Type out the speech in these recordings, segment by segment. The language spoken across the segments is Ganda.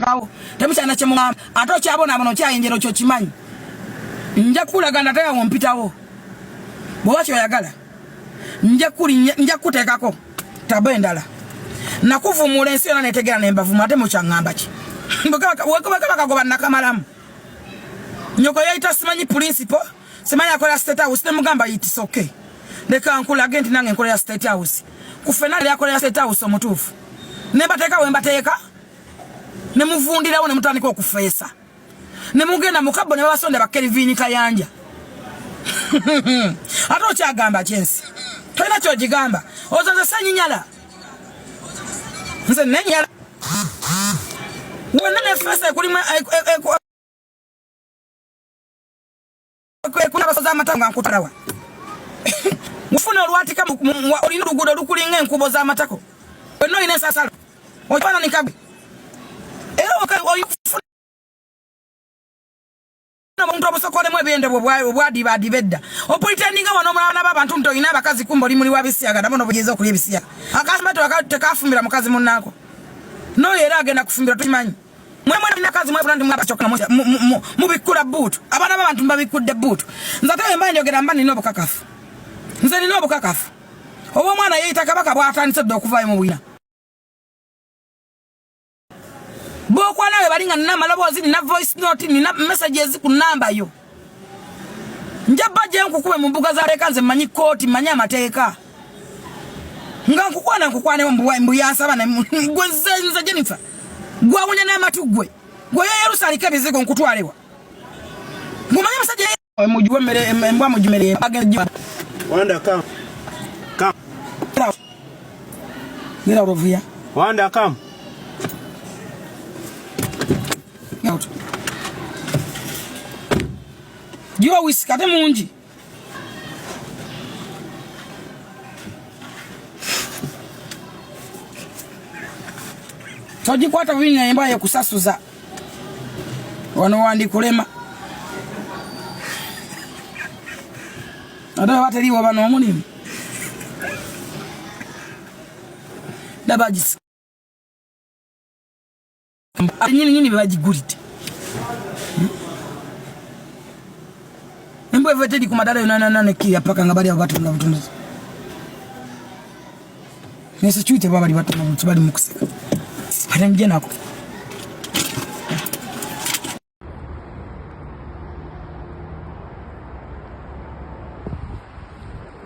kawo temukyana kyemugamba ate okyabona abono kyayinjira okyo kimanyi nja kulaganda taya wompitawo bwoba kyoyagala nja kuteekako tabo endala nakuvumula ensi yona netegera nembavuma ate mukyaŋŋamba ki bwekabakagoba nakamalamu nyoko yayita simanyi principal simanyi akola state house nemugamba it's okay leka nkulage nti nange nkolera state house kufena lyakolera state house omutuufu nembateeka wembateeka nemuvundirawo nemutandika okufeesa nemugenda mukabbo ne babasonda bakelivini kayanja ate okyagamba kyensi tolina kyogigamba ozonze sanyinyala nze nenyala wena nefeesa ekulimu ekulabasoza amatako nga nkutalawa mufuna olwatika olina oluguudo lukulinga enkubo z'amatako wena olina ensasalo okibana nikabe era oyifuna omuntu obusokolemu ebyendebwa obwadibaadiba edda opulitendinga wano omulabana b'abantu nti olina abakazi kumba oli muli wa bisiyaga nabo nobugenza okulya ebisiyaga akasima tekafumbira mukazi munnaako n'oyo era agenda kufumbira tukimanyi mwemwena akazi mwefuna nti mwabakyokka mubikkula buutu abaana b'abantu mbabikkudde buutu nze ate wemba njogera mba nina obukakafu nze nina obukakafu oba omwana yeeyita kabaka bw'atandise dde okuvaayo mu bwina bokwana we balinga nina maloboozi nina voice note nina messages ku namba yo njabba je nkukube mu mbuga za leka nze manyi kooti manyi amateeka nga nkukwane mbu yansaba gwe nze Jennifer gwawunya n'amatu gwe yerusalika ebizigo nkutwalewa ngumanyi musajja mujuwe mmere embwa mujumere Wanda come get out of here Wanda come out jiwa whisky ate mungi tojikwata wina embaye kusasuza wano wandikulema ate bataliwo bano omulimu dabagisi nyini bebagigulite embwa eva teri ku madala yonanana nekiya paka nga bali abo batunda butunduzi nesekyuite baba bali batunda butunduzi bali mukuseka ate nje nako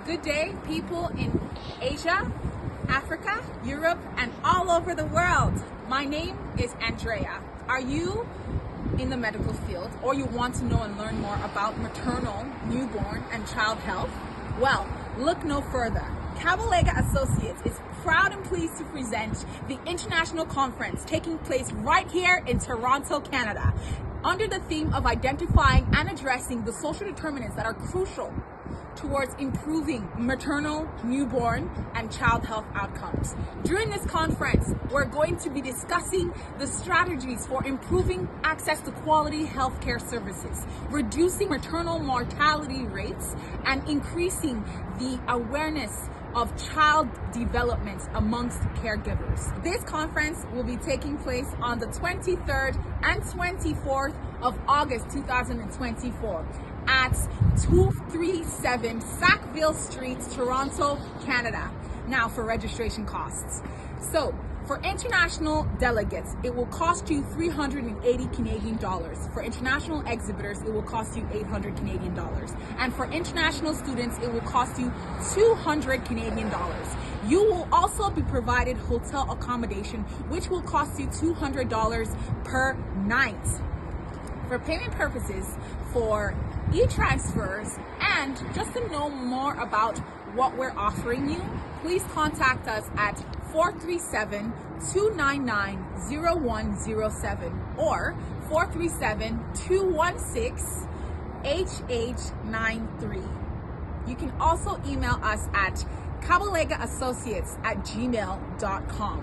Good day, people in Asia, Africa, Europe, and all over the world. My name is Andrea. Are you in the medical field or you want to know and learn more about maternal, newborn, and child health? Well, look no further. Kabalega Associates is proud and pleased to present the international conference taking place right here in Toronto, Canada, under the theme of identifying and addressing the social determinants that are crucial towards improving maternal, newborn, and child health outcomes. During this conference, we're going to be discussing the strategies for improving access to quality healthcare services, reducing maternal mortality rates, and increasing the awareness of child development amongst caregivers. This conference will be taking place on the 23rd and 24th of August 2024 at 237 Sackville Street, Toronto, Canada. Now for registration costs. So for international delegates, it will cost you 380 Canadian dollars. For international exhibitors, it will cost you 800 Canadian dollars. And for international students, it will cost you 200 Canadian dollars. You will also be provided hotel accommodation, which will cost you $200 per night. For payment purposes, for e-transfers, and just to know more about what we're offering you, please contact us at 437-299-0107 or 437-216-HH93. You can also email us at kabalegaassociates@gmail.com.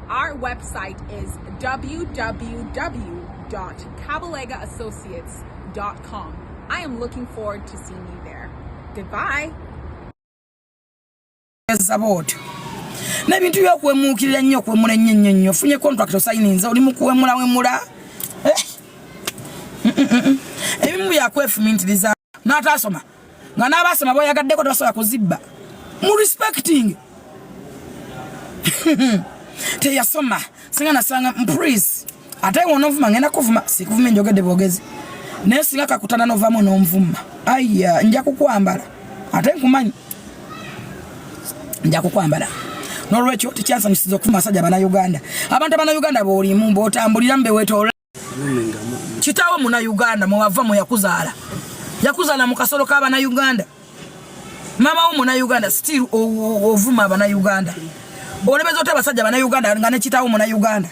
Our website is www.kabalegaassociates.com. I am looking forward to seeing you there. Goodbye. Nebintu byokwemukirira nnyo kwemula nnyo funye contract osayininza oli mukuwemula wemula ebimu byakwefumintiriza n'atasoma nga n'abasoma boyagaddeko tobasobola kuzibba mu respecting teyasoma singa nasanga please ate wonovuma ngenda kuvuma sikuvuma njogedde bwogezi naye singa kakutana novamu n'omvuma aya nja kukwambala ate nkumanyi nja kukwambala n'olwekyo tekyansanyusiza okufuma basajja bannayuganda abantu abannayuganda boolimu b'otambulira mbeweetoola kitaawo munnayuganda mwewava mwe yakuzaala mu kasolo k'abannayuganda maama wo munnayuganda still ovuma abannayuganda olebeza ote abasajja bannayuganda nga ne kitaawo munnayuganda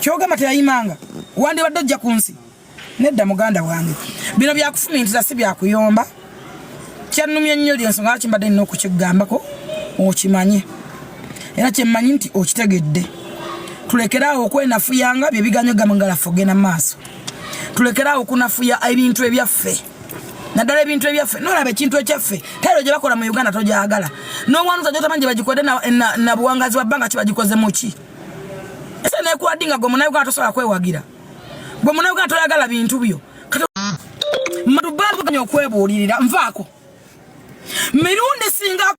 kyogamba teyayimanga wandibadde ojja ku nsi nedda muganda wange bino byakufumintira si byakuyomba kyannumye nnyo lyensonga lwaki mbadde nina okukigambako okimanye era kyemmanyi nti okitegedde tulekeraawo okwenafuyanga bye biganyo gamangalafu ogenda mu maaso tulekeraawo okunafuya ebintu ebyaffe naddala ebintu ebyaffe nolaba ekintu ekyaffe tairo gye bakola mu Uganda togyagala n'owanuza gyotamanyi gye bagikodde na buwangazi wa bbanga kibagikoze muki ese nekuwadinga gwe munnayuganda tosobola kwewagira gwe munnayuganda toyagala bintu byo madubali okwebuulirira nvaako mirundi singa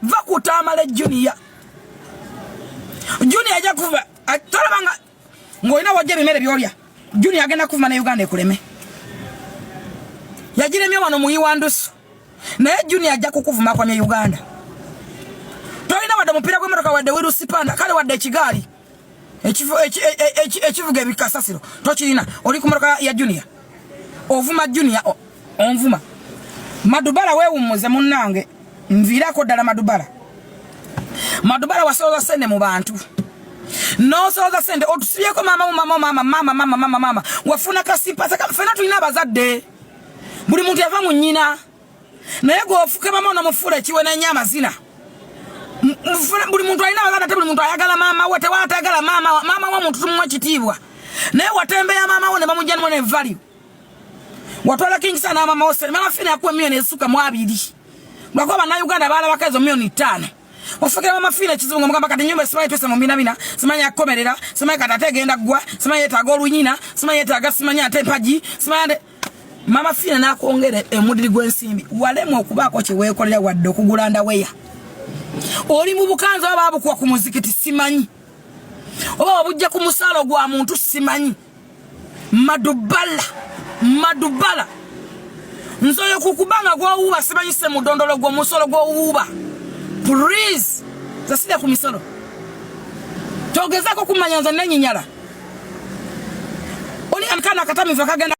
va kutamale junior ajja kuva tolabanga ng'olina wajja ebimere byolya junior agenda kuva ne Uganda ekuleme yagiremye wano muyiwandusu naye junior ajja kukuvuma kwa Uganda tolina wadde mupiira gw'emmotoka wadde wirusipanda kale wadde ekigaali ekivuga ebikasasiro tokirina oli ku mmotoka ya junior ovuma junior onvuma madubala weewummuze munnange nviirako ddala madubala wasoloza sente mu bantu nosoloza sente otusibyeko mama wafuna kasipa fena tulina abazadde buli muntu yava mu nnyina naye gwofuke mama onomufuula ekiwe n'enya amazina buli muntu alina abazadde ate buli muntu ayagala maama we tewatayagala maama wa muntu tumuwa ekitiibwa naye watembeya maama wo ne bamujja nimu nevalue watwala kingisa n'amaama wo sente mama fina yakuwa emiliyoni esukka mu 2 lwakuba bannayuganda baalabako ezo miliyoni 5 ofukira mama fina ekizibu nga mugamba kati ennyumba simanyi twese mu mbinabina simanyi akomerera simanyi kati ate egenda ggwa simanyi yeetaaga olunyina simanyi yeetaaga simanyi ate empagi simanyi mama fina n'akwongera emudiri gw'ensimbi walemu okubaako kye weekolera wadde okugula ndaweya oli mu bukanza oba babukuwa ku muzikiti simanyi oba wabujja ku musaalo gwa muntu simanyi madubala nsoyo kukubanga gw'owuuba simanyise mudondolo gw'omusolo gw'owuuba please zasida ku misolo togezaako kumanya nze nenyinyala oli amkana akatamiva kagenda